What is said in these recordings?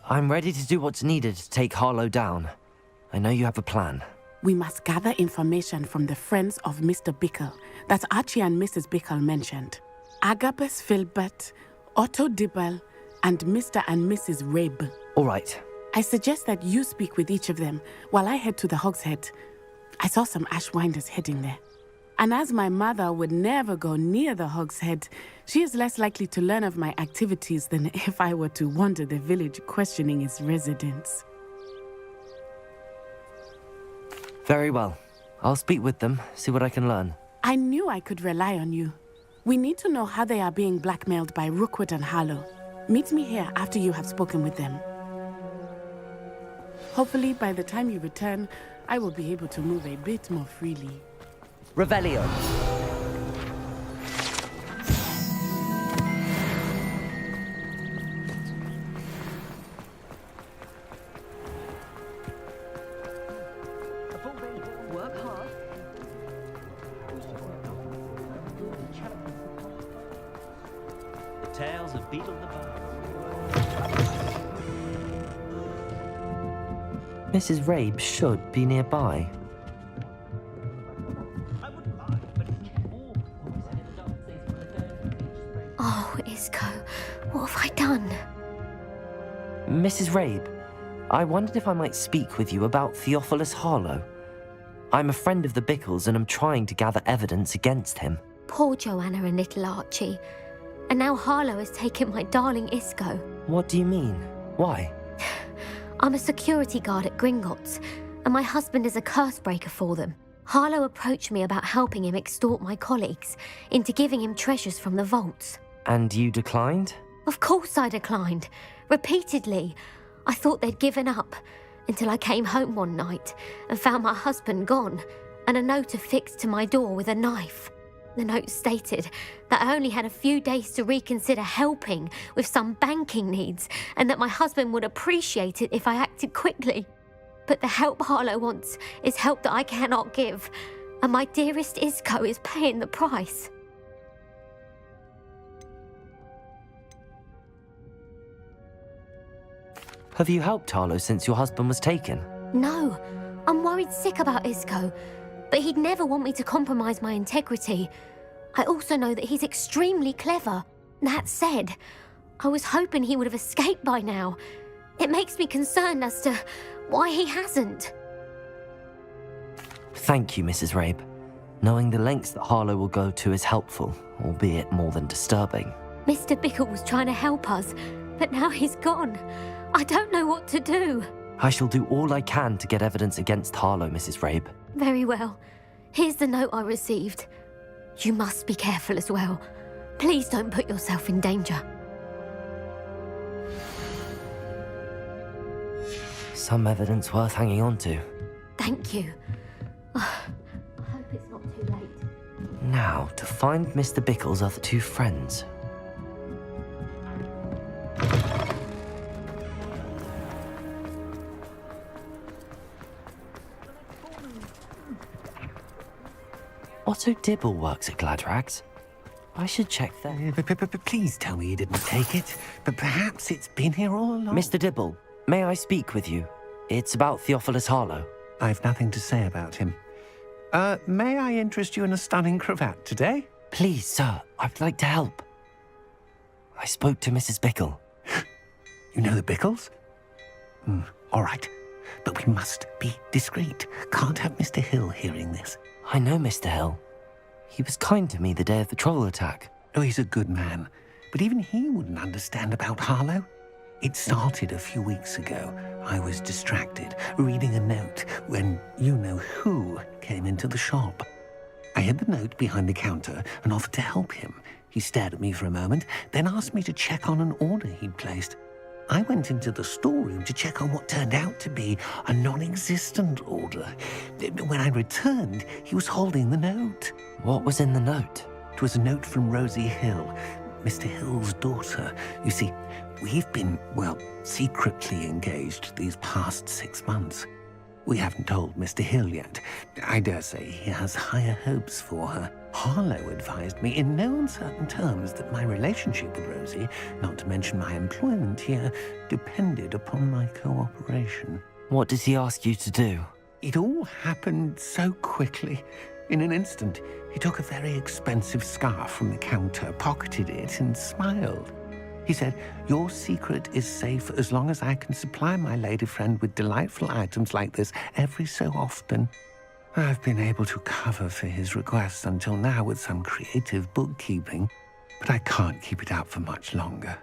I'm ready to do what's needed to take Harlow down. I know you have a plan. We must gather information from the friends of Mr. Bickle that Archie and Mrs. Bickle mentioned. Agabus Filbert, Otto Dibble, and Mr. and Mrs. Rabe. All right. I suggest that you speak with each of them while I head to the Hogshead. I saw some Ashwinders heading there. And as my mother would never go near the Hogshead, she is less likely to learn of my activities than if I were to wander the village questioning its residents. Very well. I'll speak with them, see what I can learn. I knew I could rely on you. We need to know how they are being blackmailed by Rookwood and Harlow. Meet me here after you have spoken with them. Hopefully, by the time you return, I will be able to move a bit more freely. Revelio. Work hard. The tales of Beetle the Bird. Mrs. Rabe should be nearby. Oh, Isco, what have I done? Mrs. Rabe, I wondered if I might speak with you about Theophilus Harlow. I'm a friend of the Bickles and I'm trying to gather evidence against him. Poor Joanna and little Archie. And now Harlow has taken my darling Isco. What do you mean? Why? I'm a security guard at Gringotts, and my husband is a curse breaker for them. Harlow approached me about helping him extort my colleagues into giving him treasures from the vaults. And you declined? Of course I declined. Repeatedly. I thought they'd given up, until I came home one night and found my husband gone, and a note affixed to my door with a knife. The note stated that I only had a few days to reconsider helping with some banking needs, and that my husband would appreciate it if I acted quickly. But the help Harlow wants is help that I cannot give, and my dearest Isco is paying the price. Have you helped Harlow since your husband was taken? No, I'm worried sick about Isco, but he'd never want me to compromise my integrity. I also know that he's extremely clever. That said, I was hoping he would have escaped by now. It makes me concerned as to why he hasn't. Thank you, Mrs. Rabe. Knowing the lengths that Harlow will go to is helpful, albeit more than disturbing. Mr. Bickle was trying to help us, but now he's gone. I don't know what to do. I shall do all I can to get evidence against Harlow, Mrs. Rabe. Very well. Here's the note I received. You must be careful as well. Please don't put yourself in danger. Some evidence worth hanging on to. Thank you. I hope it's not too late. Now, to find Mr. Bickle's other two friends. Otto Dibble works at Gladrags. I should check there. Please tell me you didn't take it. But perhaps it's been here all along. Mr. Dibble, may I speak with you? It's about Theophilus Harlow. I've nothing to say about him. May I interest you in a stunning cravat today? Please, sir, I'd like to help. I spoke to Mrs. Bickle. You know the Bickles? All right. But we must be discreet. Can't have Mr. Hill hearing this. I know Mr. Hill. He was kind to me the day of the troll attack. Oh, he's a good man. But even he wouldn't understand about Harlow. It started a few weeks ago. I was distracted, reading a note, when you-know-who came into the shop. I hid the note behind the counter and offered to help him. He stared at me for a moment, then asked me to check on an order he'd placed. I went into the storeroom to check on what turned out to be a non-existent order. When I returned, he was holding the note. What was in the note? It was a note from Rosie Hill, Mr. Hill's daughter. You see, we've been, secretly engaged these past 6 months. We haven't told Mr. Hill yet. I dare say he has higher hopes for her. Harlow advised me in no uncertain terms that my relationship with Rosie, not to mention my employment here, depended upon my cooperation. What does he ask you to do? It all happened so quickly. In an instant, he took a very expensive scarf from the counter, pocketed it, and smiled. He said, "Your secret is safe as long as I can supply my lady friend with delightful items like this every so often." I've been able to cover for his requests until now with some creative bookkeeping, but I can't keep it up for much longer.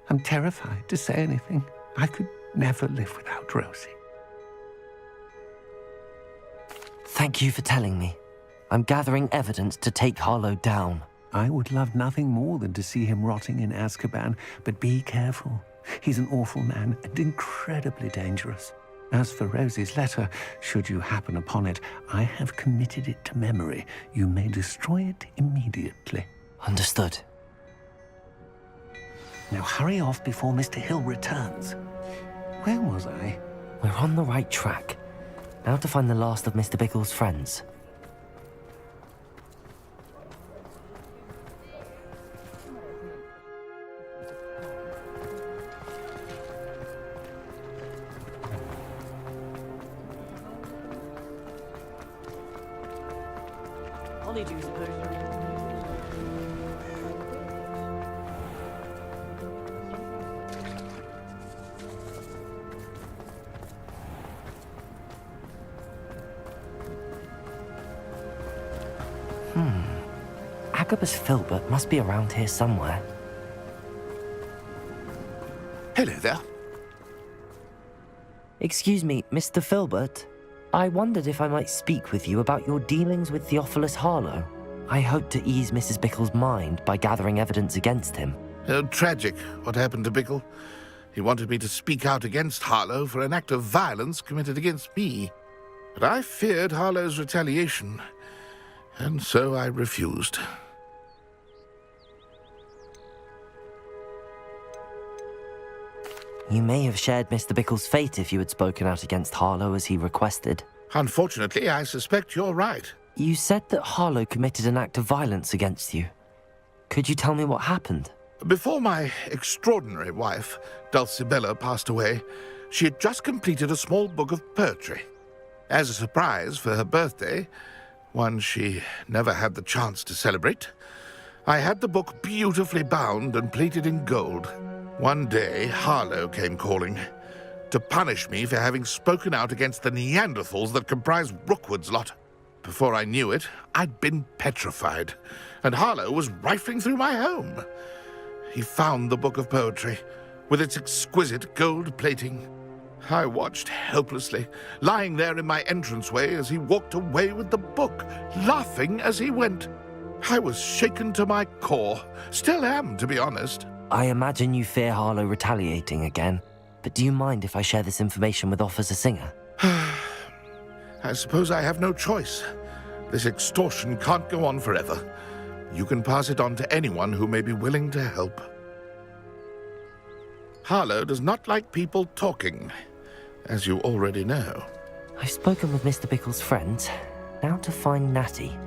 I'm terrified to say anything. I could never live without Rosie. Thank you for telling me. I'm gathering evidence to take Harlow down. I would love nothing more than to see him rotting in Azkaban, but be careful. He's an awful man and incredibly dangerous. As for Rosie's letter, should you happen upon it, I have committed it to memory. You may destroy it immediately. Understood. Now hurry off before Mr. Hill returns. Where was I? We're on the right track. Now to find the last of Mr. Bickle's friends. Honeydew potion. Agabus Filbert must be around here somewhere. Hello there. Excuse me, Mr. Filbert. I wondered if I might speak with you about your dealings with Theophilus Harlow. I hope to ease Mrs. Bickle's mind by gathering evidence against him. Tragic, what happened to Bickle. He wanted me to speak out against Harlow for an act of violence committed against me. But I feared Harlow's retaliation, and so I refused. You may have shared Mr. Bickle's fate if you had spoken out against Harlow as he requested. Unfortunately, I suspect you're right. You said that Harlow committed an act of violence against you. Could you tell me what happened? Before my extraordinary wife, Dulcibella, passed away, she had just completed a small book of poetry. As a surprise for her birthday, one she never had the chance to celebrate, I had the book beautifully bound and plated in gold. One day, Harlow came calling to punish me for having spoken out against the Neanderthals that comprise Rookwood's lot. Before I knew it, I'd been petrified, and Harlow was rifling through my home. He found the book of poetry, with its exquisite gold plating. I watched helplessly, lying there in my entranceway as he walked away with the book, laughing as he went. I was shaken to my core, still am, to be honest. I imagine you fear Harlow retaliating again, but do you mind if I share this information with Officer Singer? I suppose I have no choice. This extortion can't go on forever. You can pass it on to anyone who may be willing to help. Harlow does not like people talking, as you already know. I've spoken with Mr. Bickle's friend. Now to find Natty.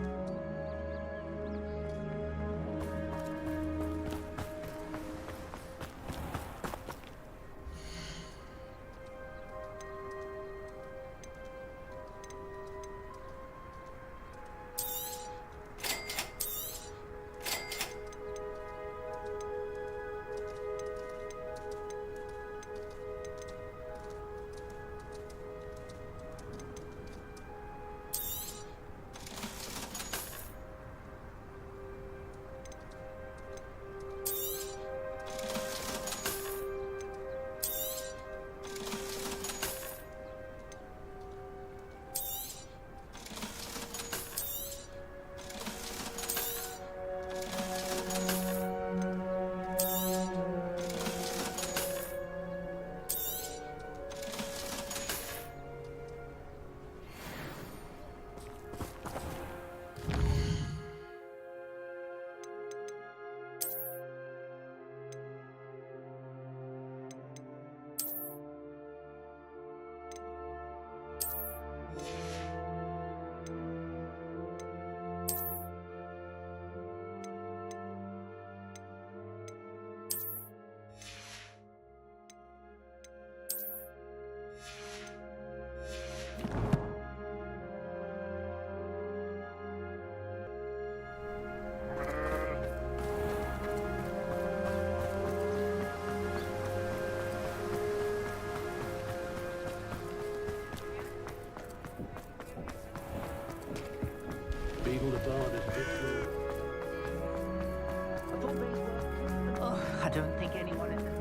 I don't think anyone in the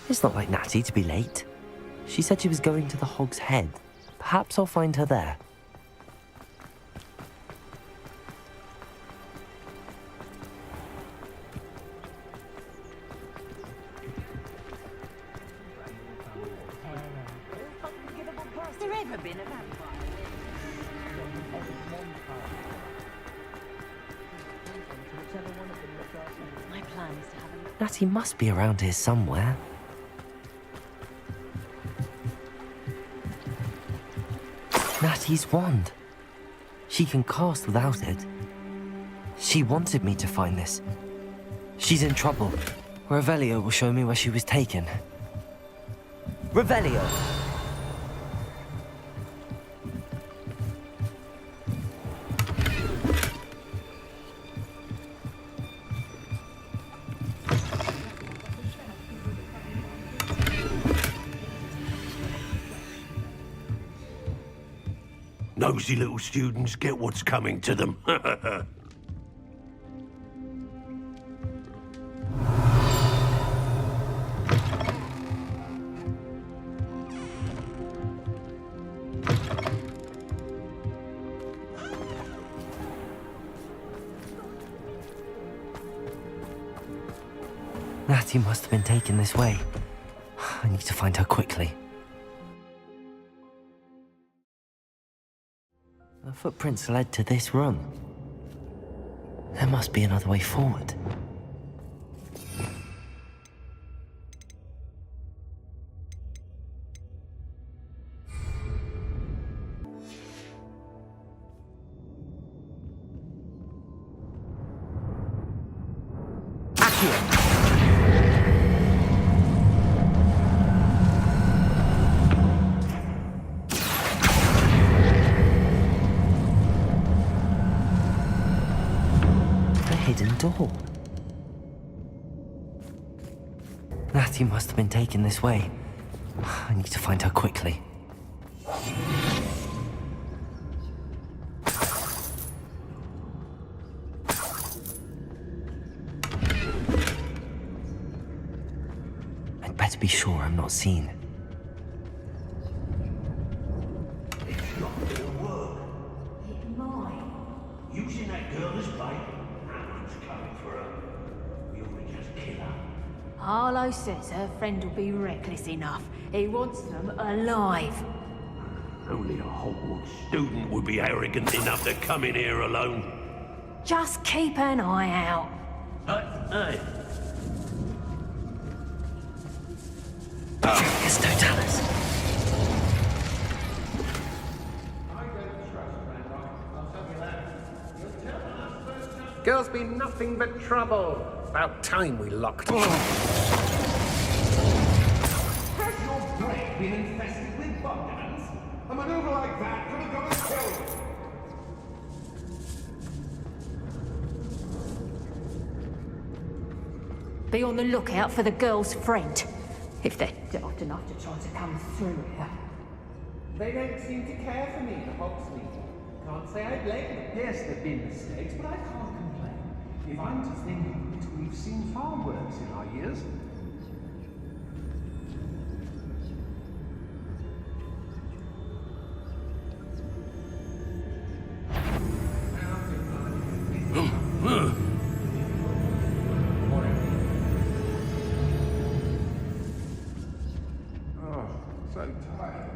It's not like Natty to be late. She said she was going to the Hog's Head. Perhaps I'll find her there. Has there ever been a vampire? My plan is to have a look. Natty must be around here somewhere. Natty's wand. She can cast without it. She wanted me to find this. She's in trouble. Revelio will show me where she was taken. Revelio! Nosy little students get what's coming to them. Natty must have been taken this way. I need to find her quickly. The footprints led to this room. There must be another way forward. Hidden door. Natty must have been taken this way. I need to find her quickly. I'd better be sure I'm not seen. It's not gonna work. It might. Using that girl as bait. Coming for her. We ought to just kill her. Harlow says her friend will be reckless enough. He wants them alive. Only a Hogwarts student would be arrogant enough to come in here alone. Just keep an eye out. Hey. It's no Dallas. Girls be nothing but trouble. About time we locked. Has your brain been infested with bugbears? A maneuver like that could have got us killed. Be on the lookout for the girl's friend. If they're daft enough to try to come through here. They don't seem to care for me, the Hogsmeade. Can't say I blame them. Yes, there've been mistakes, but I can't complain. If I'm to think of it, we've seen far worse in our years. so tired.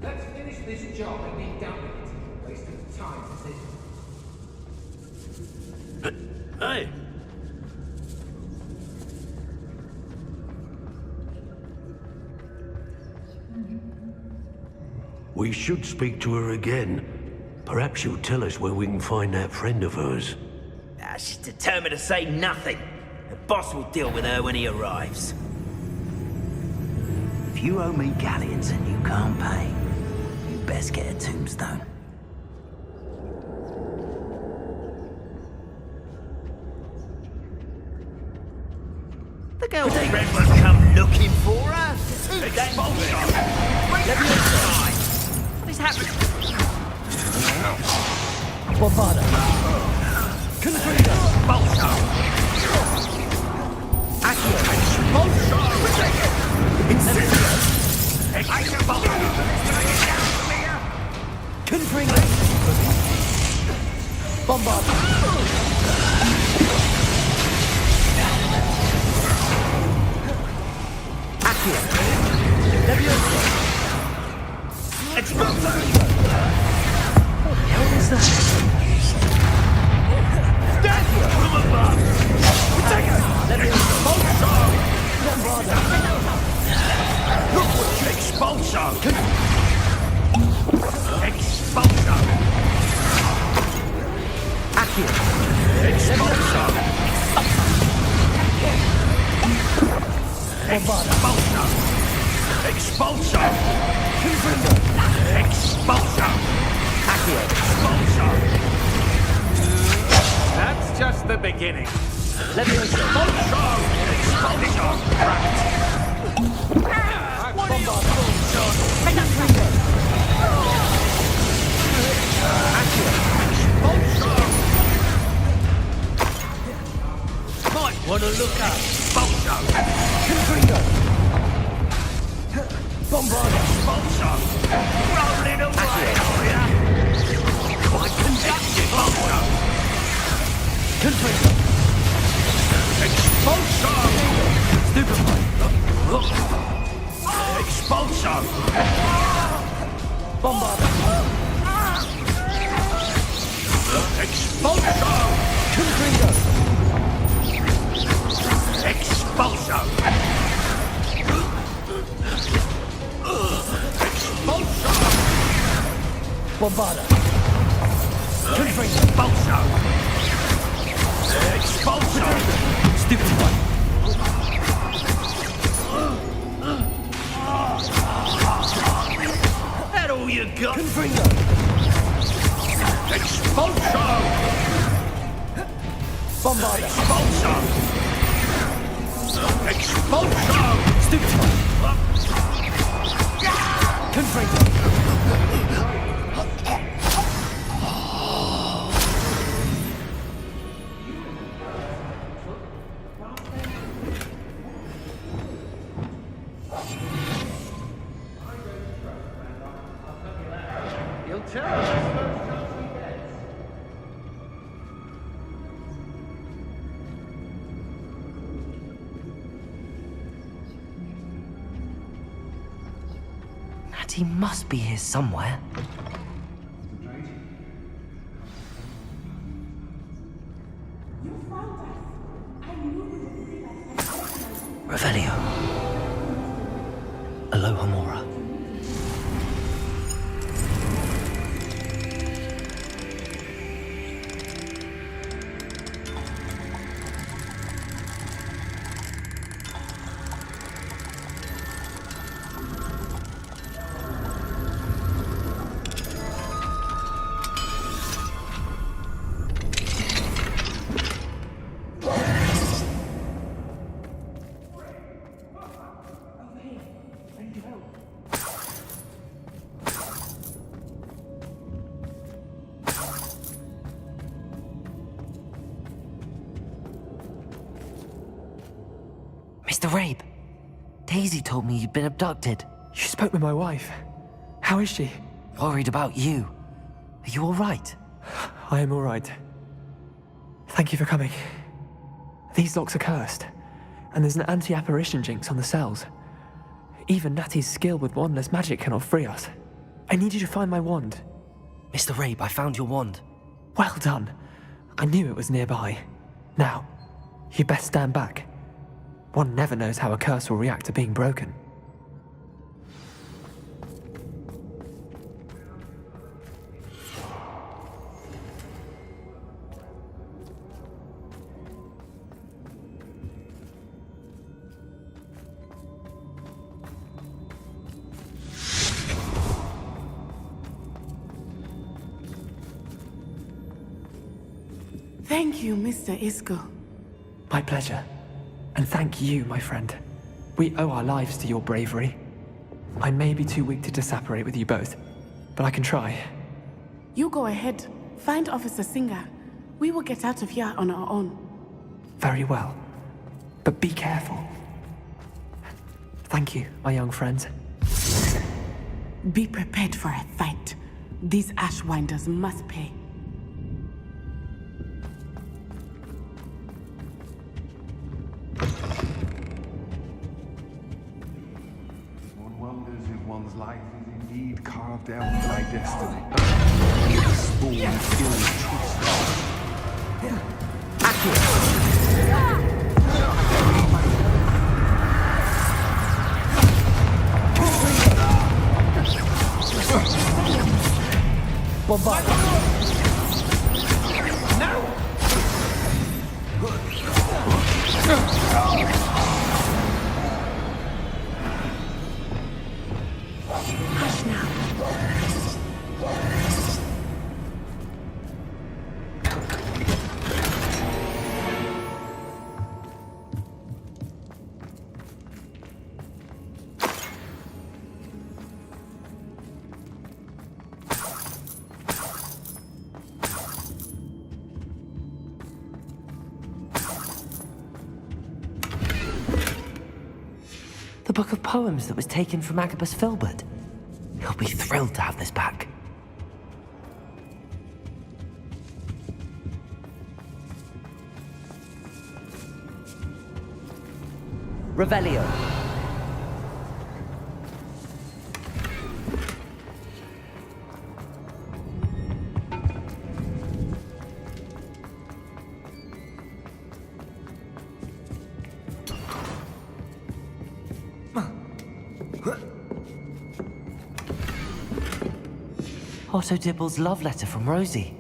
Let's finish this job and be done with it. Waste of time, is it? Hey! We should speak to her again. Perhaps she'll tell us where we can find that friend of hers. She's determined to say nothing. The boss will deal with her when he arrives. If you owe me galleons and you can't pay, you best get a tombstone. The girl Redwood come looking for her. Expulsion! Let me inside. What is happening? Bombarda. Confringo. Expulsion! Accio. Expulsion! Expulsion! Confringo. Bombarda. Accio. Leviosa. Expulsion! How is that? Stand here! From above! Take it! Expulsion! Bombarda. Look what you expulsion! Expulsion! Accio. Expulsion! Bombarda. Expulsion! Confringo. Expulsion! Accio. Expulsion! That's just the beginning. Leviosa. Expulsion! Expulsion! Bombarda. Confringo. Accio. Expulsion! Might want to look up. Expulsion! Confringo. Bombarda. Expulsion! Rolling away, are ya? Quite conducted! Expulsion! Confringo. Expulsion! Stupefy. Expulsion! Bombarda. Expulsion! Confringo. Expulsion! Expulsion! Bombarda. Confringo. Expulsion! Expulsion! Stupefy. That all you got? Confringo. Expulsion! Bombarda. Expulsion! Expulsion! Stupefy. Confringo. You'll tell us the first chance he gets. Natty must be here somewhere. Revelio. Aloha Mora. Mr. Rabe, Daisy told me you'd been abducted. You spoke with my wife. How is she? Worried about you. Are you all right? I am all right. Thank you for coming. These locks are cursed, and there's an anti-apparition jinx on the cells. Even Natty's skill with wandless magic cannot free us. I need you to find my wand. Mr. Rabe, I found your wand. Well done. I knew it was nearby. Now, you best stand back. One never knows how a curse will react to being broken. Thank you, Mr. Isco. My pleasure. And thank you, my friend. We owe our lives to your bravery. I may be too weak to disapparate with you both, but I can try. You go ahead. Find Officer Singer. We will get out of here on our own. Very well. But be careful. Thank you, my young friends. Be prepared for a fight. These Ashwinders must pay. One wonders if one's life is indeed carved out by destiny. Spawn still Bombard! Hush now. The book of poems that was taken from Agabus Filbert. He'll be thrilled to have this back. Revelio. Otto Dibble's love letter from Rosie.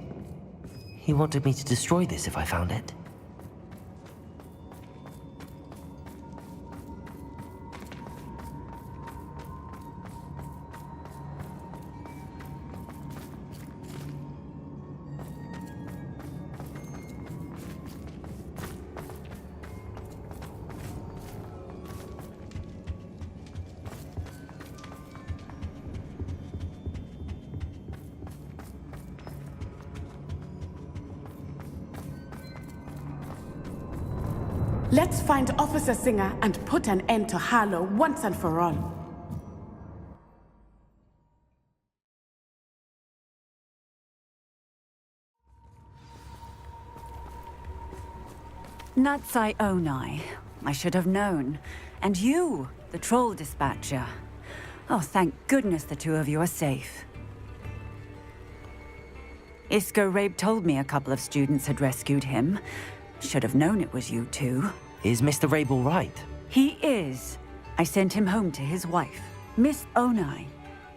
He wanted me to destroy this if I found it. Let's find Officer Singer and put an end to Harlow once and for all. Natsai Onai. I should have known. And you, the troll dispatcher. Oh, thank goodness the two of you are safe. Isco Rabe told me a couple of students had rescued him. Should have known it was you two. Is Mr. Rabe all right? He is. I sent him home to his wife. Miss Onai,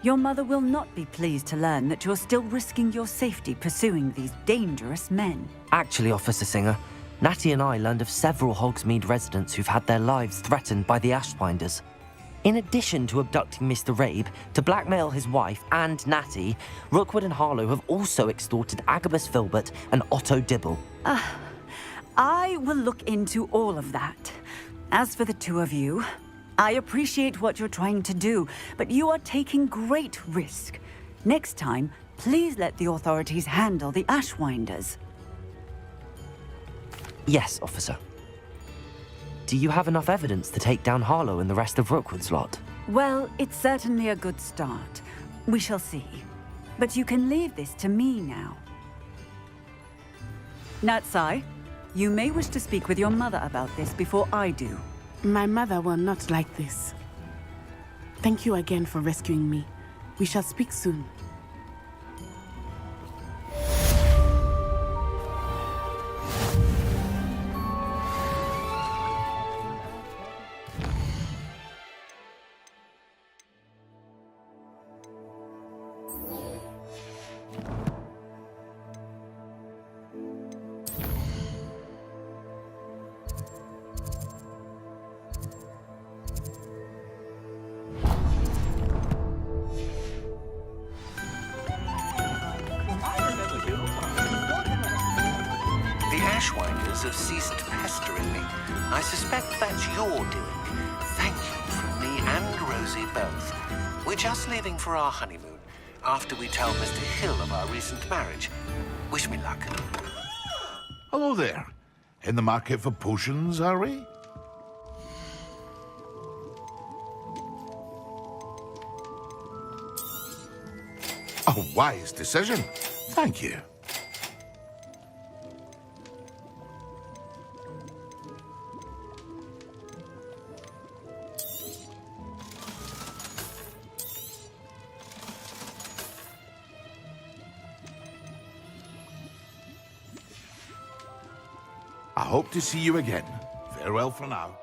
your mother will not be pleased to learn that you're still risking your safety pursuing these dangerous men. Actually, Officer Singer, Natty and I learned of several Hogsmeade residents who've had their lives threatened by the Ashwinders. In addition to abducting Mr. Rabe to blackmail his wife and Natty, Rookwood and Harlow have also extorted Agabus Filbert and Otto Dibble. I will look into all of that. As for the two of you, I appreciate what you're trying to do, but you are taking great risk. Next time, please let the authorities handle the Ashwinders. Yes, officer. Do you have enough evidence to take down Harlow and the rest of Rookwood's lot? Well, it's certainly a good start. We shall see. But you can leave this to me now. Natsai, you may wish to speak with your mother about this before I do. My mother will not like this. Thank you again for rescuing me. We shall speak soon. The Ashwinders have ceased pestering me. I suspect that's your doing. Thank you from me and Rosie both. We're just leaving for our honeymoon, after we tell Mr. Hill of our recent marriage. Wish me luck. Hello there. In the market for potions, are we? A wise decision. Thank you. I hope to see you again. Farewell for now.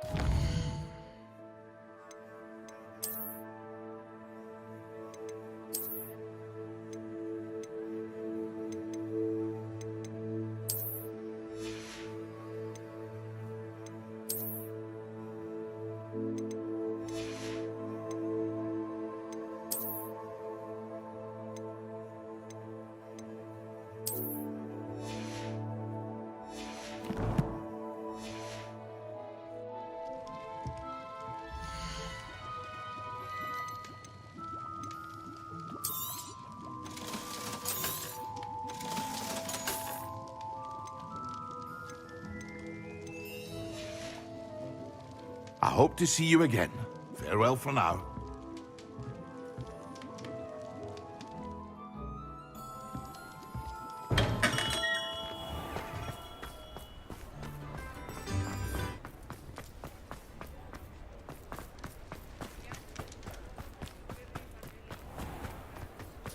I hope to see you again. Farewell for now.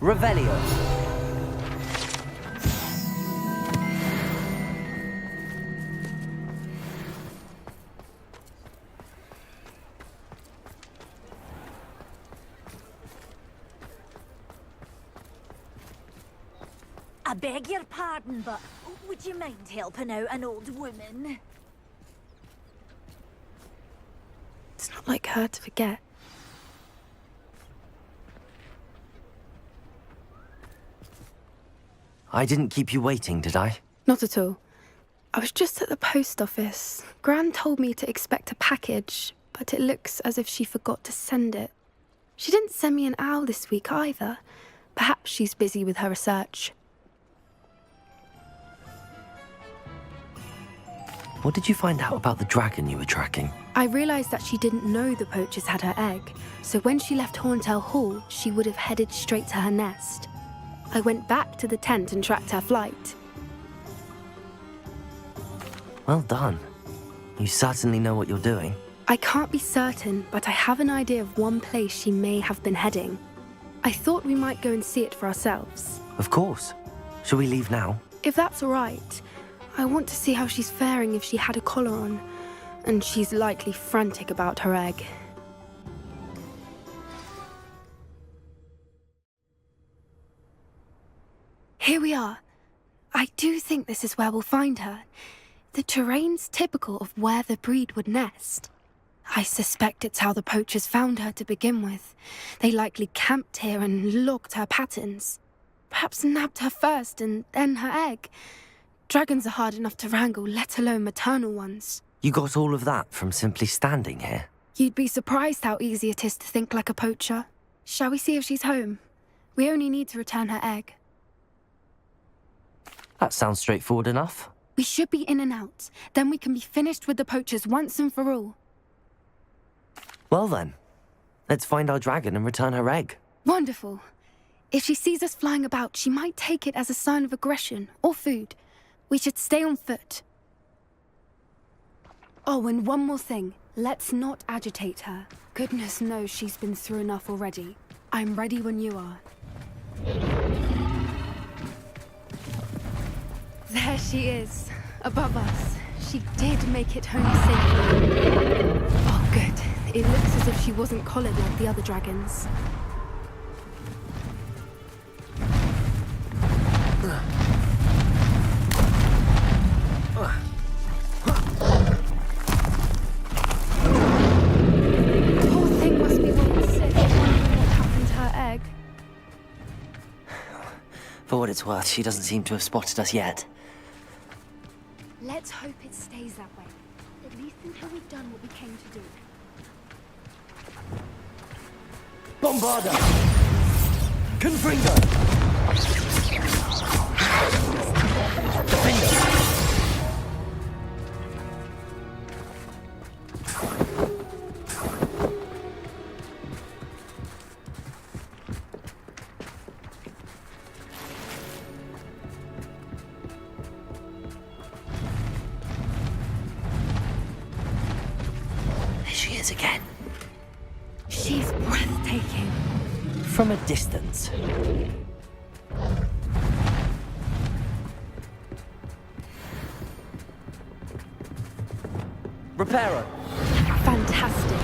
Revelio. I beg your pardon, but would you mind helping out an old woman? It's not like her to forget. I didn't keep you waiting, did I? Not at all. I was just at the post office. Gran told me to expect a package, but it looks as if she forgot to send it. She didn't send me an owl this week either. Perhaps she's busy with her research. What did you find out about the dragon you were tracking? I realised that she didn't know the poachers had her egg, so when she left Horntail Hall, she would have headed straight to her nest. I went back to the tent and tracked her flight. Well done. You certainly know what you're doing. I can't be certain, but I have an idea of one place she may have been heading. I thought we might go and see it for ourselves. Of course. Shall we leave now? If that's all right. I want to see how she's faring if she had a collar on, and she's likely frantic about her egg. Here we are. I do think this is where we'll find her. The terrain's typical of where the breed would nest. I suspect it's how the poachers found her to begin with. They likely camped here and logged her patterns. Perhaps nabbed her first and then her egg. Dragons are hard enough to wrangle, let alone maternal ones. You got all of that from simply standing here? You'd be surprised how easy it is to think like a poacher. Shall we see if she's home? We only need to return her egg. That sounds straightforward enough. We should be in and out. Then we can be finished with the poachers once and for all. Well then, let's find our dragon and return her egg. Wonderful. If she sees us flying about, she might take it as a sign of aggression or food. We should stay on foot. Oh, and one more thing. Let's not agitate her. Goodness knows she's been through enough already. I'm ready when you are. There she is, above us. She did make it home safely. Oh, good. It looks as if she wasn't collared like the other dragons. Poor thing must be well sick, wondering what happened to her egg. For what it's worth, she doesn't seem to have spotted us yet. Let's hope it stays that way. At least until we've done what we came to do. Bombarda! Confringo! Defender! There she is again. She's breathtaking. From a distance. Reparo. Fantastic.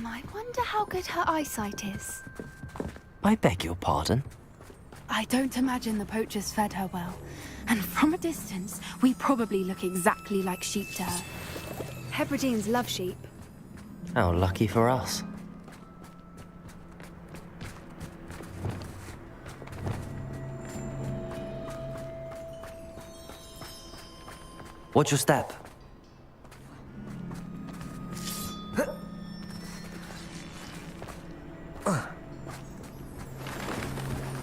I wonder how good her eyesight is. I beg your pardon? I don't imagine the poachers fed her well. And from a distance, we probably look exactly like sheep to her. Hebrideans love sheep. How lucky for us. Watch your step.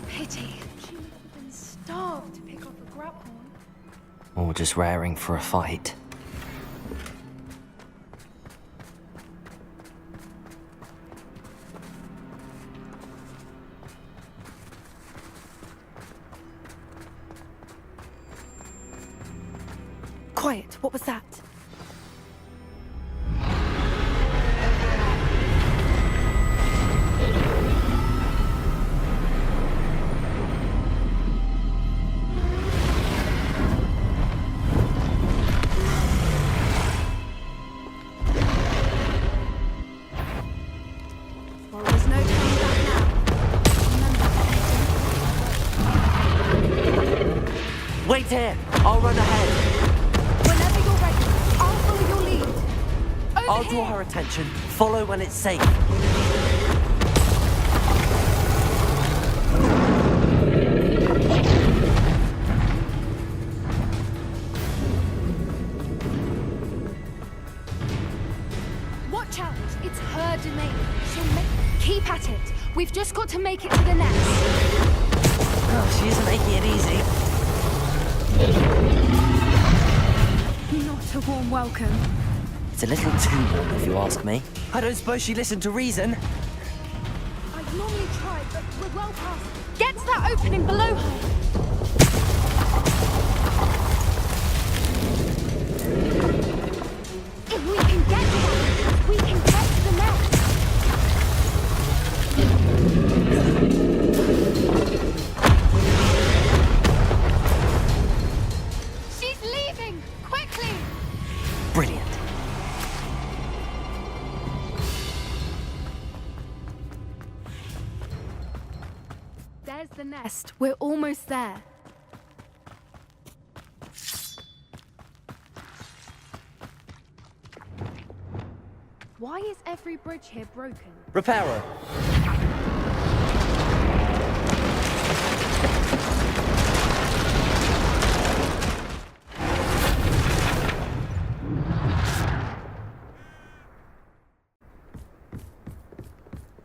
Pity. She must have been starved to pick up a grapehorn. Or just raring for a fight. Quiet, what was that? Well, there's no turning back now. Wait here! I'll run ahead. Whenever you're ready, I'll follow your lead. I'll draw her attention. Follow when it's safe. Watch out! It's her domain. Keep at it. We've just got to make it to the nest. Oh, she isn't making it easy. Not a warm welcome. It's a little too warm, if you ask me. I don't suppose she listened to reason. I'd normally try, but we're well past. Get to that opening below her. If we can get to that, we can get to the nest. She's leaving! Quickly! Brilliant. There's the nest. We're almost there. Why is every bridge here broken? Reparo.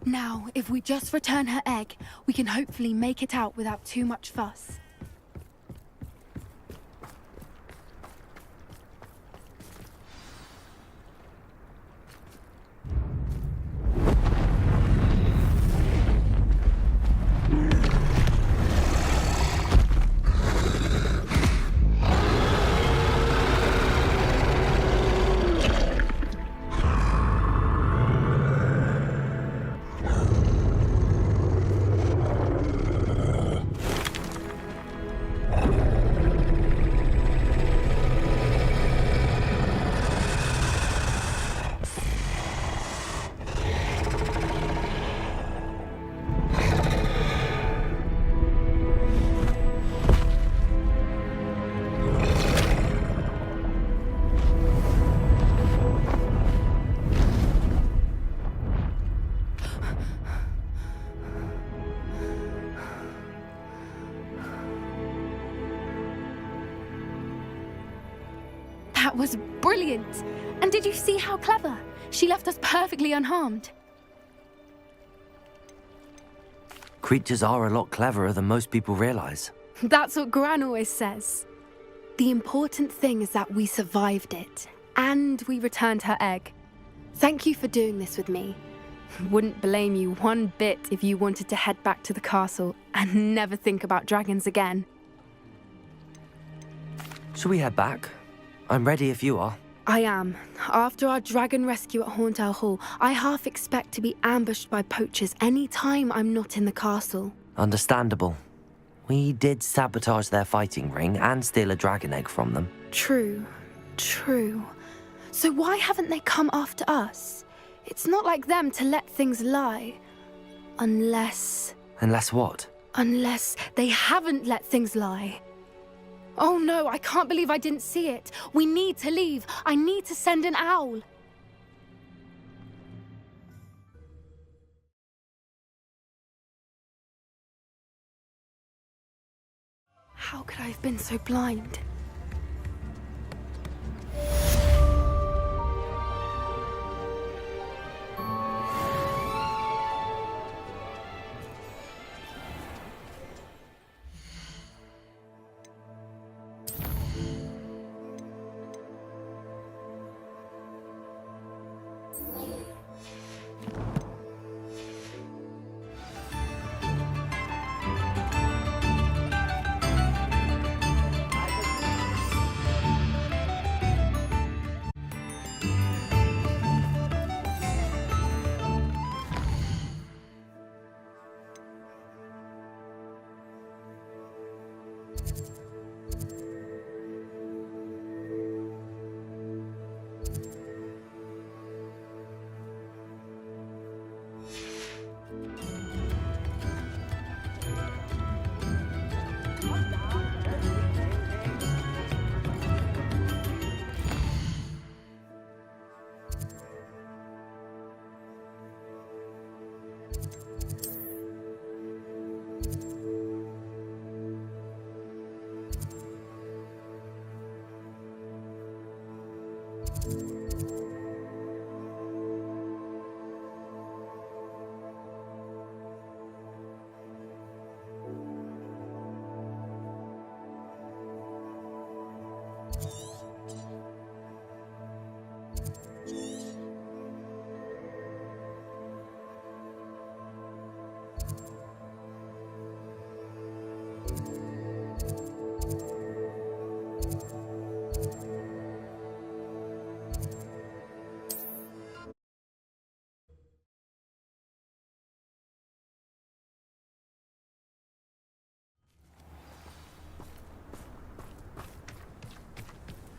Now, If we just return her egg, we can hopefully make it out without too much fuss. That was brilliant! And did you see how clever? She left us perfectly unharmed. Creatures are a lot cleverer than most people realize. That's what Gran always says. The important thing is that we survived it, and we returned her egg. Thank you for doing this with me. Wouldn't blame you one bit if you wanted to head back to the castle and never think about dragons again. Shall we head back? I'm ready if you are. I am. After our dragon rescue at Hauntel Hall, I half expect to be ambushed by poachers any time I'm not in the castle. Understandable. We did sabotage their fighting ring and steal a dragon egg from them. True. So why haven't they come after us? It's not like them to let things lie. Unless what? Unless they haven't let things lie. Oh no, I can't believe I didn't see it. We need to leave. I need to send an owl. How could I have been so blind?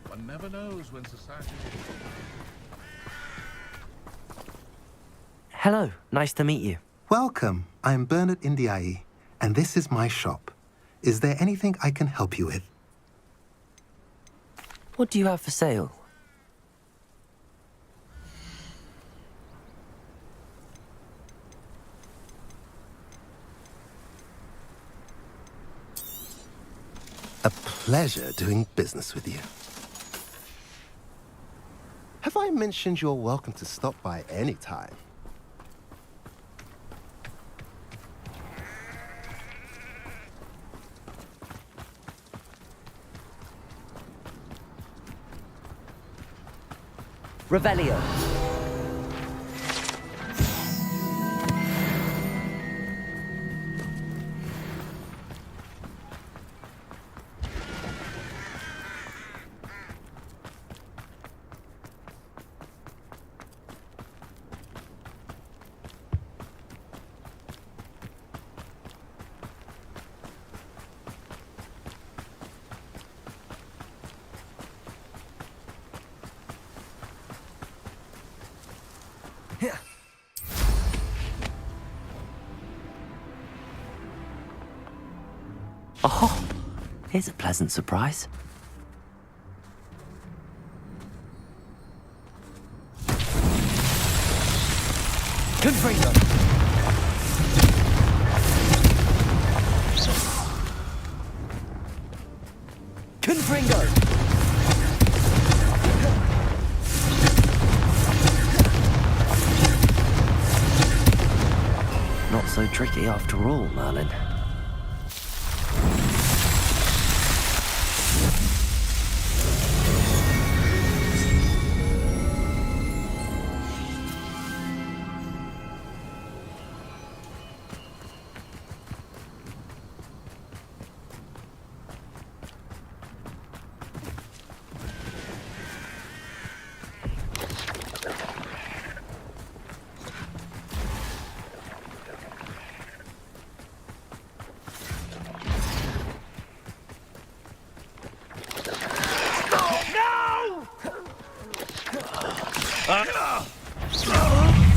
One never knows when society... Hello, nice to meet you. Welcome. I'm Bernard Indiai, and this is my shop. Is there anything I can help you with? What do you have for sale? A pleasure doing business with you. Have I mentioned you're welcome to stop by any time? Revelio. Oh, here's a pleasant surprise. Confringo! Confringo! Not so tricky after all, Merlin.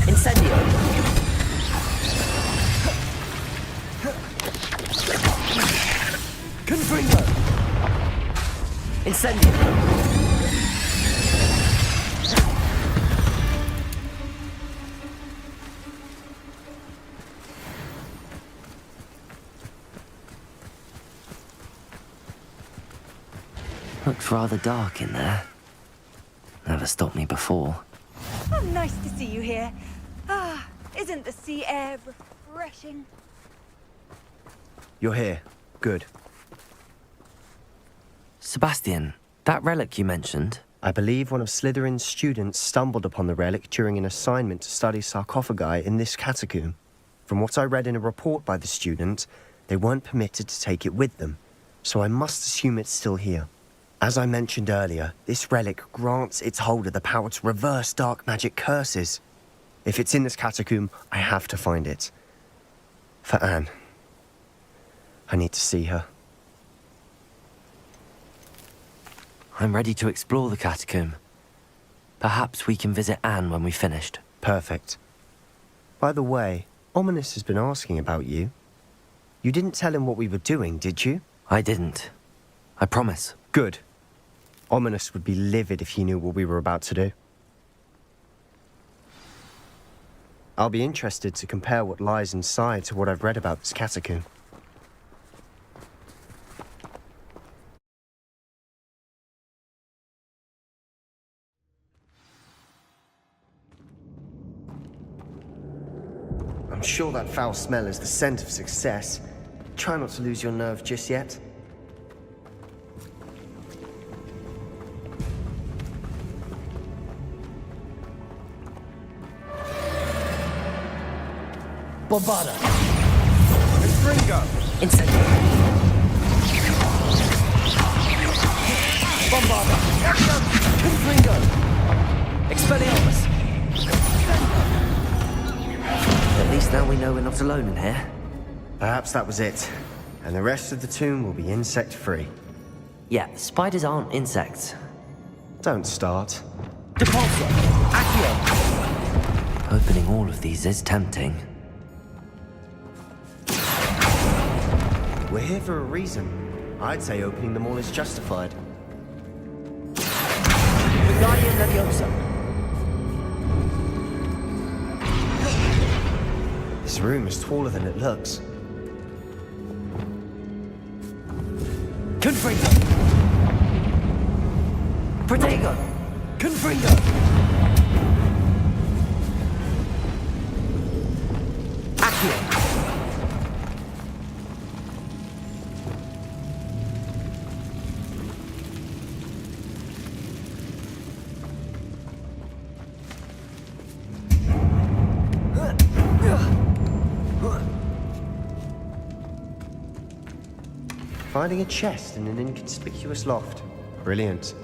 Incendio! Confringo! Incendio! Looks rather dark in there. Never stopped me before. Oh, nice to see you here. Ah, isn't the sea air refreshing? You're here. Good. Sebastian, that relic you mentioned. I believe one of Slytherin's students stumbled upon the relic during an assignment to study sarcophagi in this catacomb. From what I read in a report by the student, they weren't permitted to take it with them, so I must assume it's still here. As I mentioned earlier, this relic grants its holder the power to reverse dark magic curses. If it's in this catacomb, I have to find it. For Anne. I need to see her. I'm ready to explore the catacomb. Perhaps we can visit Anne when we've finished. Perfect. By the way, Ominous has been asking about you. You didn't tell him what we were doing, did you? I didn't. I promise. Good. Ominous would be livid if he knew what we were about to do. I'll be interested to compare what lies inside to what I've read about this catacomb. I'm sure that foul smell is the scent of success. Try not to lose your nerve just yet. Bombarda! Confringo! Incendio! Bombarda! Confringo! Expelliarmus! At least now we know we're not alone in here. Perhaps that was it. And the rest of the tomb will be insect-free. Yeah, spiders aren't insects. Don't start. Depulso! Accio! Opening all of these is tempting. We're here for a reason. I'd say opening them all is justified. Wingardium Leviosa! This room is taller than it looks. Confringo! Protego! Confringo! Accio! Finding a chest in an inconspicuous loft. Brilliant.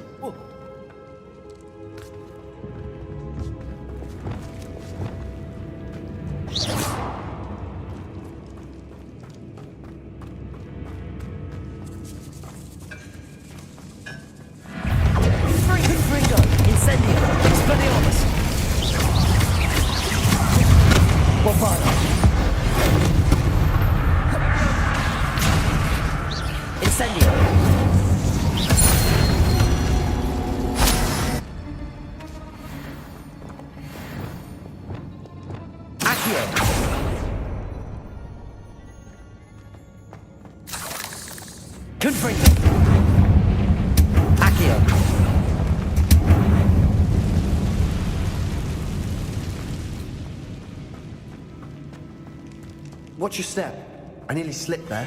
Watch your step. I nearly slipped there.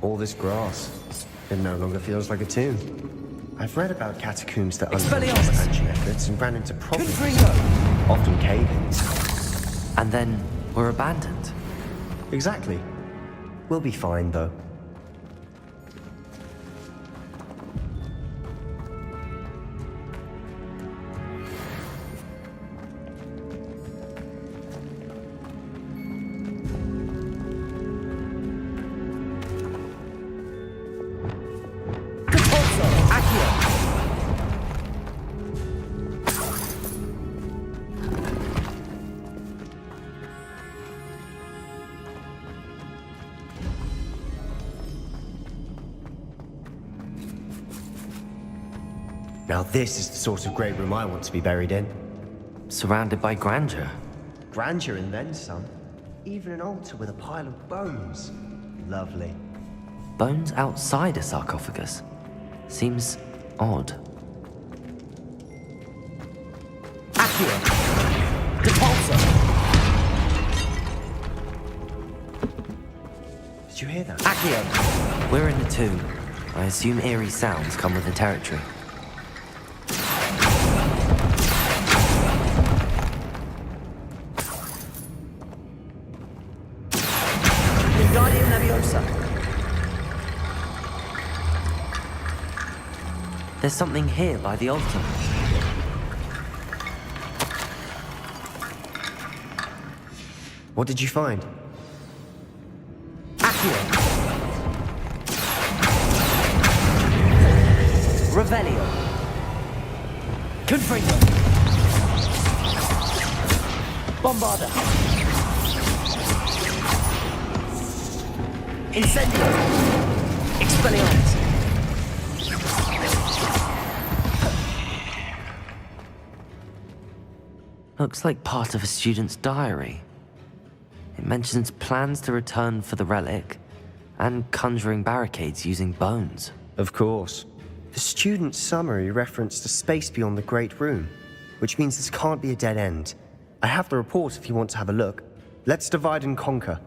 All this grass, it no longer feels like a tomb. I've read about catacombs that underwent expansion efforts and ran into problems, often cave-ins. And then were abandoned. Exactly. We'll be fine, though. Now this is the sort of great room I want to be buried in. Surrounded by grandeur. Grandeur and then some. Even an altar with a pile of bones. Lovely. Bones outside a sarcophagus. Seems odd. Accio! Repulsor! Did you hear that? Accio! We're in the tomb. I assume eerie sounds come with the territory. There's something here by the altar. What did you find? Accio! Revelio! Confringo! Bombarda! Incendio! Expelliarmus! Looks like part of a student's diary. It mentions plans to return for the relic and conjuring barricades using bones. Of course. The student's summary referenced a space beyond the Great Room, which means this can't be a dead end. I have the report if you want to have a look. Let's divide and conquer.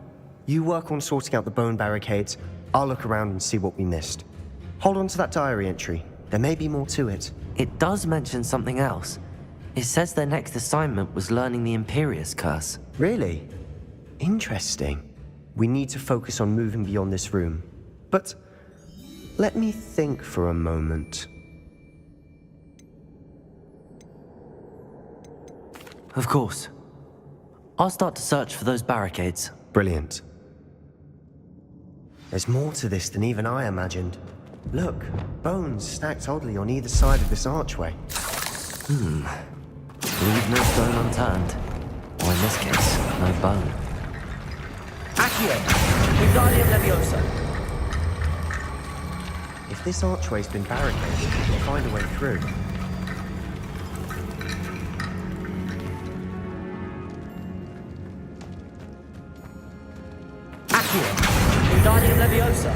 You work on sorting out the bone barricades. I'll look around and see what we missed. Hold on to that diary entry. There may be more to it. It does mention something else. It says their next assignment was learning the Imperius Curse. Really? Interesting. We need to focus on moving beyond this room. But let me think for a moment. Of course. I'll start to search for those barricades. Brilliant. There's more to this than even I imagined. Look, bones stacked oddly on either side of this archway. Leave no stone unturned. Or in this case, no bone. Accio! Wingardium Leviosa. If this archway's been barricaded, we'll find a way through. Accio. Wingardium Leviosa.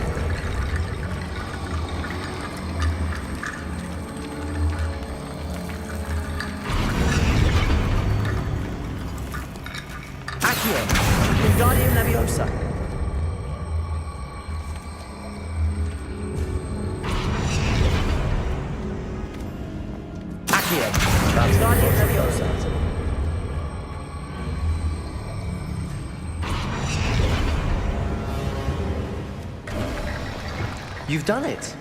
Accio. Wingardium Leviosa. Accio. Wingardium Leviosa. You've done it!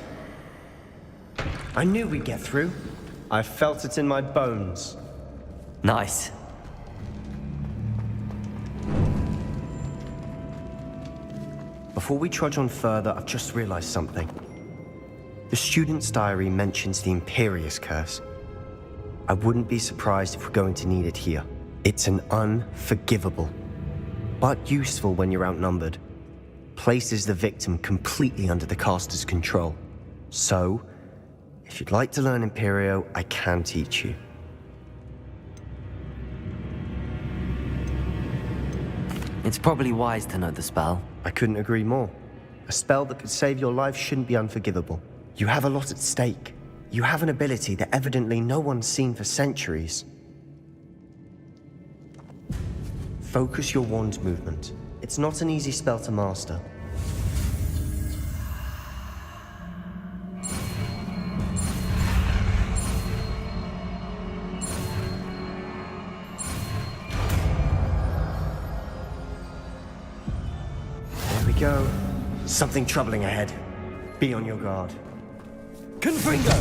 I knew we'd get through. I felt it in my bones. Nice. Before we trudge on further, I've just realized something. The student's diary mentions the Imperious Curse. I wouldn't be surprised if we're going to need it here. It's an unforgivable, but useful when you're outnumbered. Places the victim completely under the caster's control. So, if you'd like to learn Imperio, I can teach you. It's probably wise to know the spell. I couldn't agree more. A spell that could save your life shouldn't be unforgivable. You have a lot at stake. You have an ability that evidently no one's seen for centuries. Focus your wand's movement. It's not an easy spell to master. There we go. Something troubling ahead. Be on your guard. Confringo!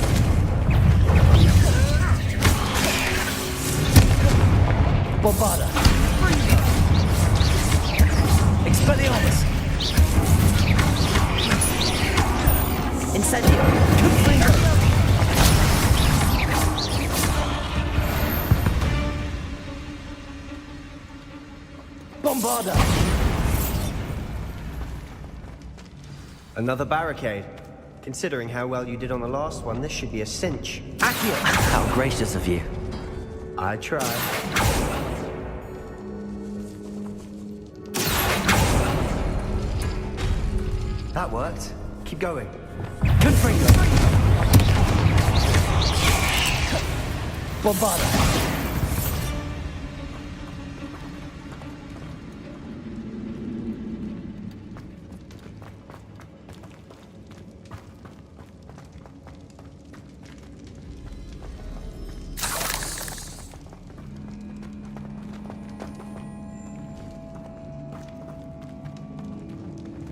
Bombarda! Expelliarmus! Incendio! Confringo! Bombarda! Another barricade. Considering how well you did on the last one, this should be a cinch. Accio! How gracious of you. I tried. That worked. Keep going. Confringo! Bombarda!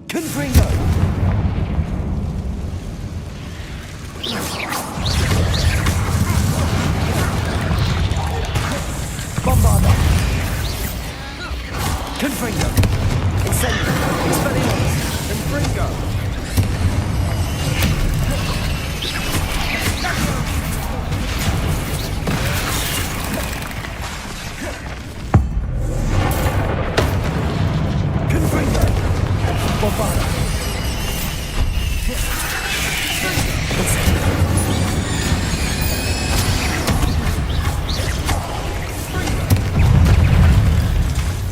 Confringo! Bombarda! Confringo! Incendio! Expelliarmus! Confringo! Confringo! Bombarda!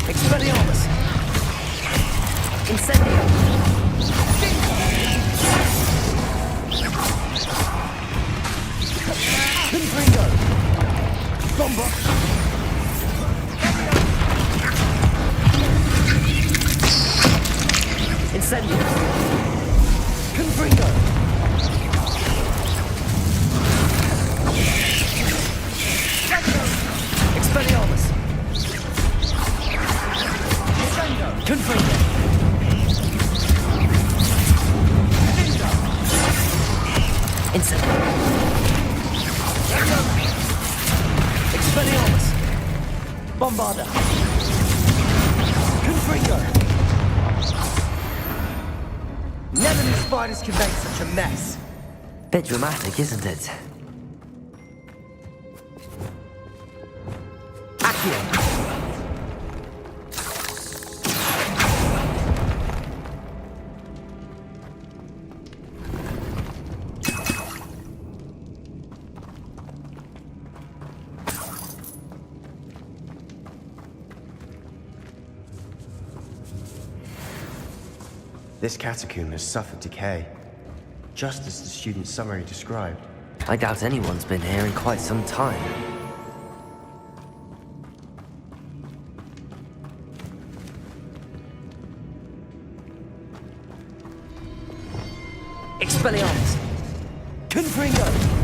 Expelliarmus! Incendio! Confringo! Bomba! Incendio! Confringo! Expelliarmus! Confringo! Incendio! Expelliarmus! Bombarda! Confringo! Never knew spiders could make such a mess. Bit dramatic, isn't it? Accio! This catacomb has suffered decay, just as the student's summary described. I doubt anyone's been here in quite some time. Expelliarmus! Confringo!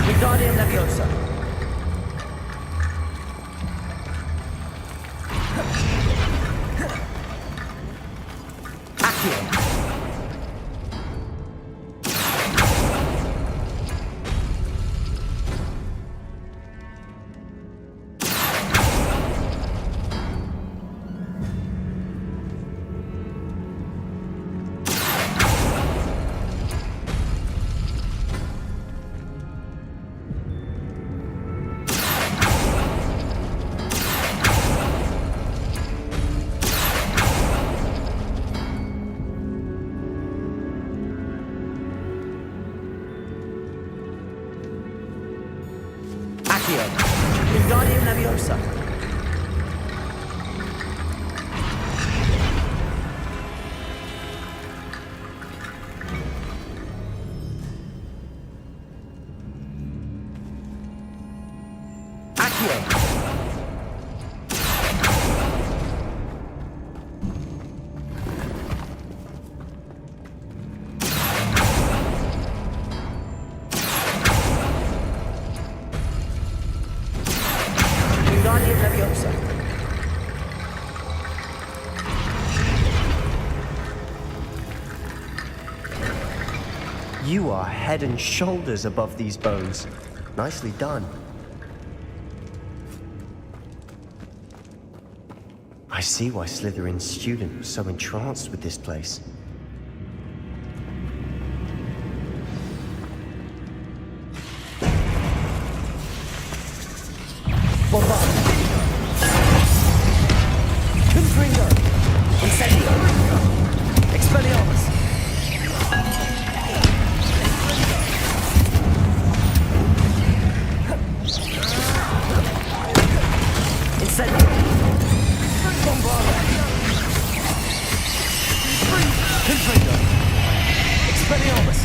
Wingardium Leviosa. Accio. Wingardium Leviosa. Accio. You are head and shoulders above these bones. Nicely done. I see why Slytherin's student was so entranced with this place. Confringo. Incendio. Expelliarmus. Incendio. Bombarda. Confringo. Expelliarmus.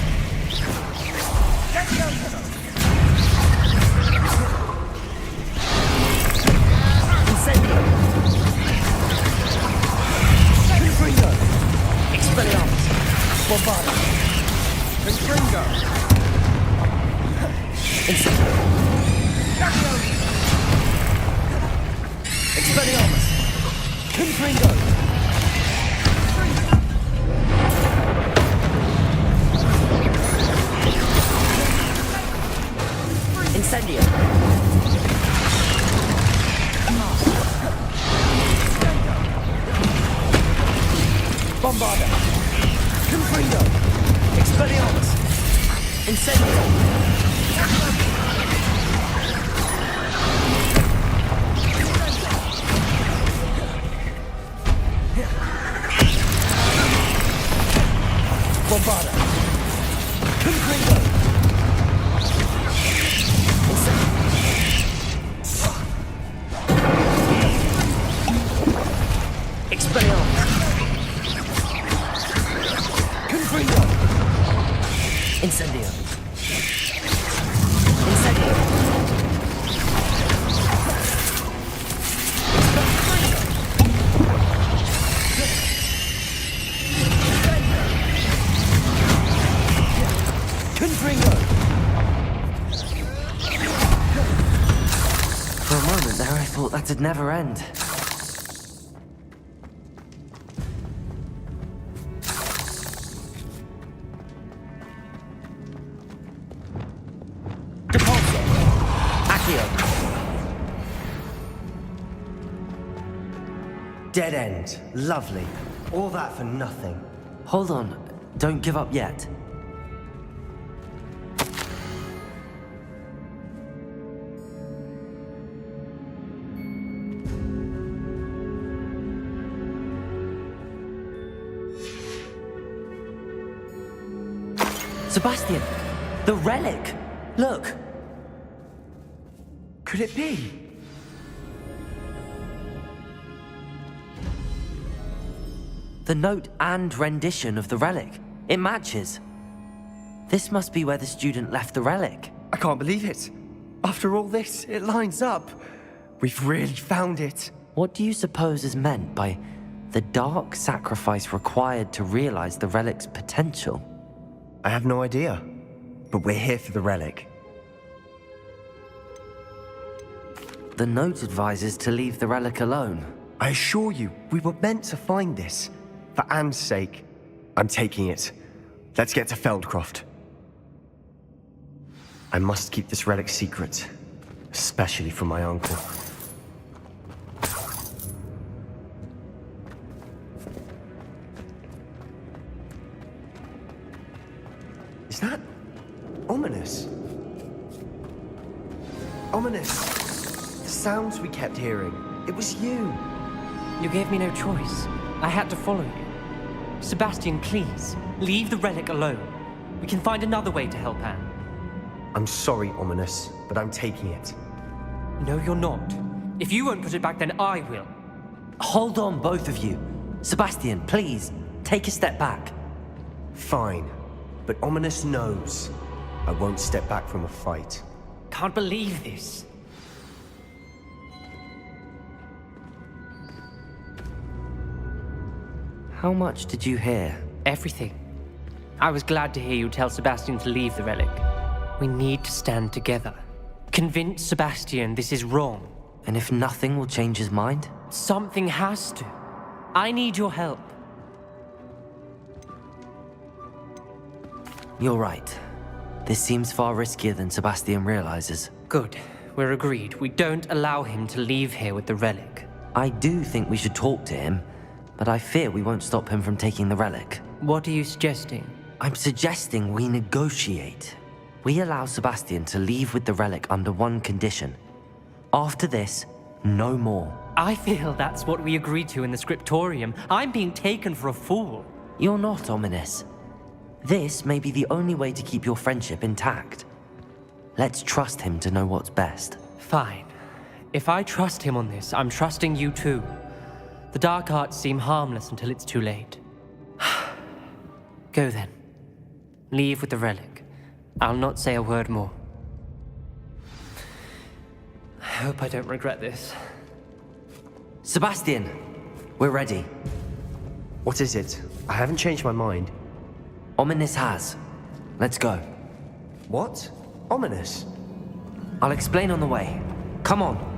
Incendio. Confringo. Expelliarmus. Bombarda. Confringo. Incendio. Expelliarmus. Confringo. Incendio. Bombarda. Confringo. Expelliarmus. Incendio. Bombarda. Confringo. Expelliarmus. Confringo. Incendio. Incendio. Confringo. thought that'd never end. Depulso! Accio! Dead end. Lovely. All that for nothing. Hold on. Don't give up yet. Sebastian! The relic! Look! Could it be? The note and rendition of the relic. It matches. This must be where the student left the relic. I can't believe it. After all this, it lines up. We've really found it. What do you suppose is meant by the dark sacrifice required to realize the relic's potential? I have no idea, but we're here for the relic. The note advises to leave the relic alone. I assure you, we were meant to find this. For Anne's sake, I'm taking it. Let's get to Feldcroft. I must keep this relic secret, especially from my uncle. Is that ominous? Ominous. The sounds we kept hearing. It was you. You gave me no choice. I had to follow you. Sebastian, please, leave the relic alone. We can find another way to help Anne. I'm sorry, Ominous, but I'm taking it. No, you're not. If you won't put it back, then I will. Hold on, both of you. Sebastian, please, take a step back. Fine, but Ominous knows I won't step back from a fight. Can't believe this. How much did you hear? Everything. I was glad to hear you tell Sebastian to leave the relic. We need to stand together. Convince Sebastian this is wrong. And if nothing will change his mind? Something has to. I need your help. You're right. This seems far riskier than Sebastian realizes. Good. We're agreed. We don't allow him to leave here with the relic. I do think we should talk to him, but I fear we won't stop him from taking the relic. What are you suggesting? I'm suggesting we negotiate. We allow Sebastian to leave with the relic under one condition. After this, no more. I feel that's what we agreed to in the scriptorium. I'm being taken for a fool. You're not, Ominous. This may be the only way to keep your friendship intact. Let's trust him to know what's best. Fine. If I trust him on this, I'm trusting you too. The dark arts seem harmless until it's too late. Go then. Leave with the relic. I'll not say a word more. I hope I don't regret this. Sebastian, we're ready. What is it? I haven't changed my mind. Ominous has. Let's go. What? Ominous? I'll explain on the way. Come on.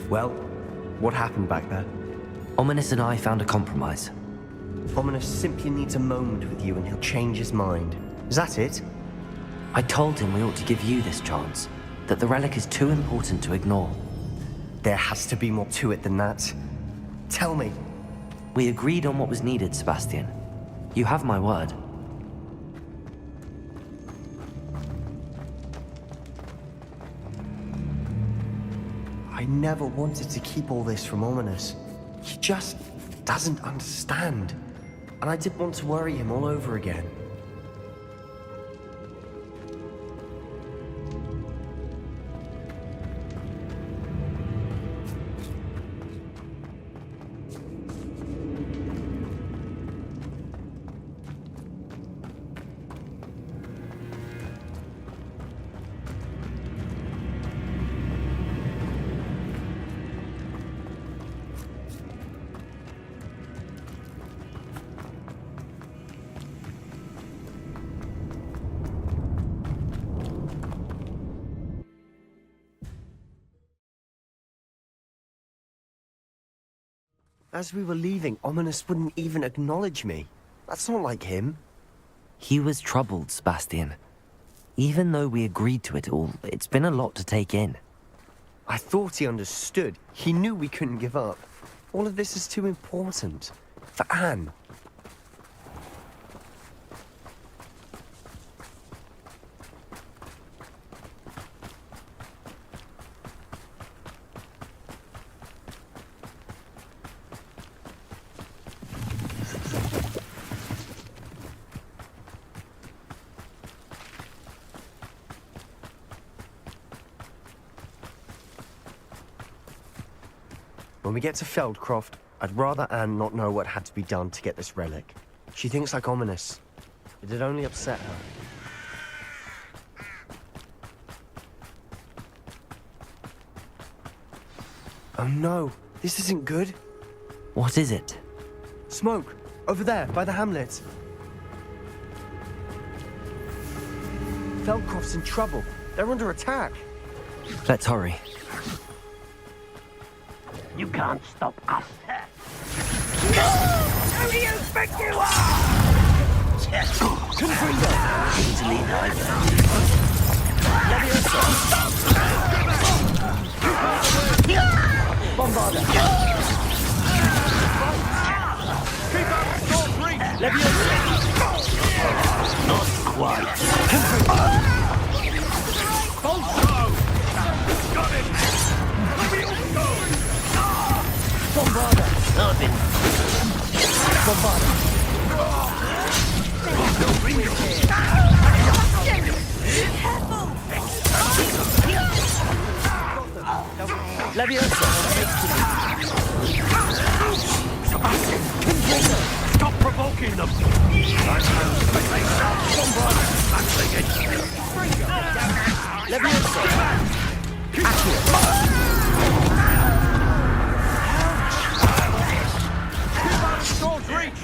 Well, what happened back there? Ominous and I found a compromise. Ominous simply needs a moment with you and he'll change his mind. Is that it? I told him we ought to give you this chance, that the relic is too important to ignore. There has to be more to it than that. Tell me. We agreed on what was needed, Sebastian. You have my word. I never wanted to keep all this from Ominous. He just doesn't understand. And I didn't want to worry him all over again. As we were leaving, Ominous wouldn't even acknowledge me. That's not like him. He was troubled, Sebastian. Even though we agreed to it all, it's been a lot to take in. I thought he understood. He knew we couldn't give up. All of this is too important. For Anne. When we get to Feldcroft, I'd rather Anne not know what had to be done to get this relic. She thinks like Ominous. It'd only upset her. Oh no, this isn't good. What is it? Smoke, over there, by the hamlet. Feldcroft's in trouble. They're under attack. Let's hurry. You can't stop us. Who do you think you are? Easily neither. Bombarder. Keep up, Storm Breach. Leviosa. Not quite. Bolso. Got it. Leviosa. Bombarder. Nothing. Bombarder. No ring. Leviosa. Stop provoking them. Bombarder. Leviosa. Storm's reach!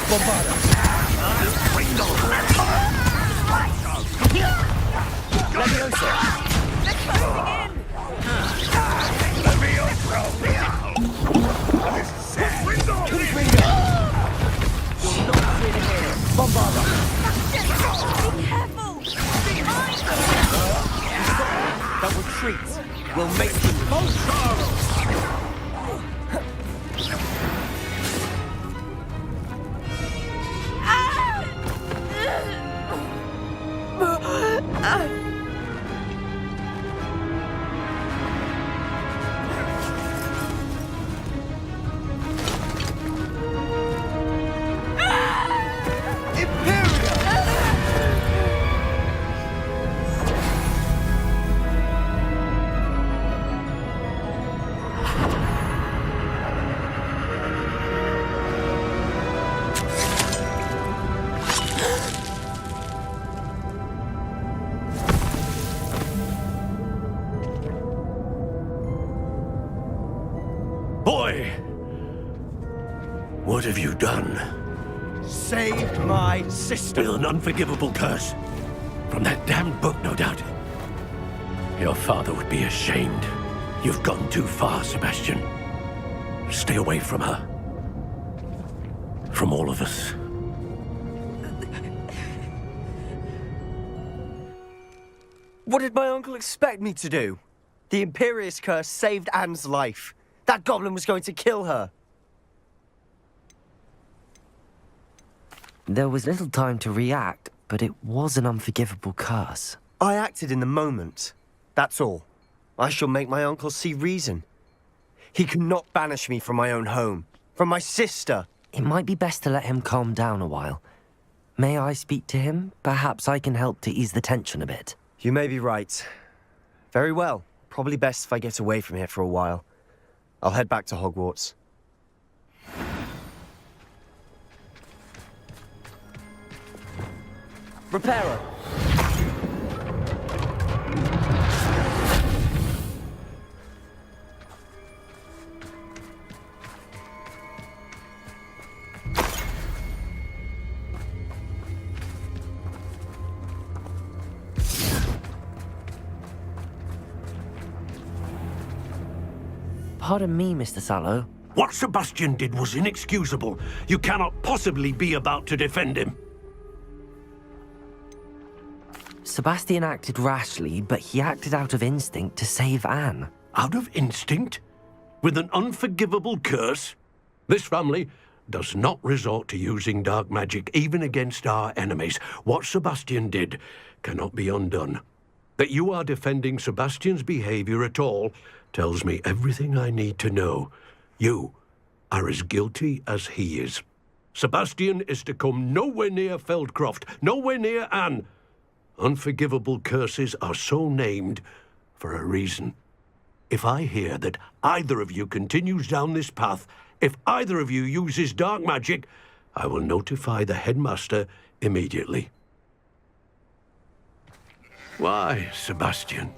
Bombarder! Leviosa! Bombarder! Be careful! That retreat will make you Boy! What have you done? saved my sister. With an unforgivable curse. From that damned book, no doubt. Your father would be ashamed. You've gone too far, Sebastian. Stay away from her. From all of us. What did my uncle expect me to do? The Imperious curse saved Anne's life. That goblin was going to kill her. There was little time to react, but it was an unforgivable curse. I acted in the moment. That's all. I shall make my uncle see reason. He cannot banish me from my own home, from my sister. It might be best to let him calm down a while. May I speak to him? Perhaps I can help to ease the tension a bit. You may be right. Very well. Probably best if I get away from here for a while. I'll head back to Hogwarts. Repairer! Pardon me, Mr. Sallow. What Sebastian did was inexcusable. You cannot possibly be about to defend him. Sebastian acted rashly, but he acted out of instinct to save Anne. Out of instinct? With an unforgivable curse? This family does not resort to using dark magic even against our enemies. What Sebastian did cannot be undone. That you are defending Sebastian's behavior at all tells me everything I need to know. You are as guilty as he is. Sebastian is to come nowhere near Feldcroft, nowhere near Anne. Unforgivable curses are so named for a reason. If I hear that either of you continues down this path, if either of you uses dark magic, I will notify the headmaster immediately. Why, Sebastian?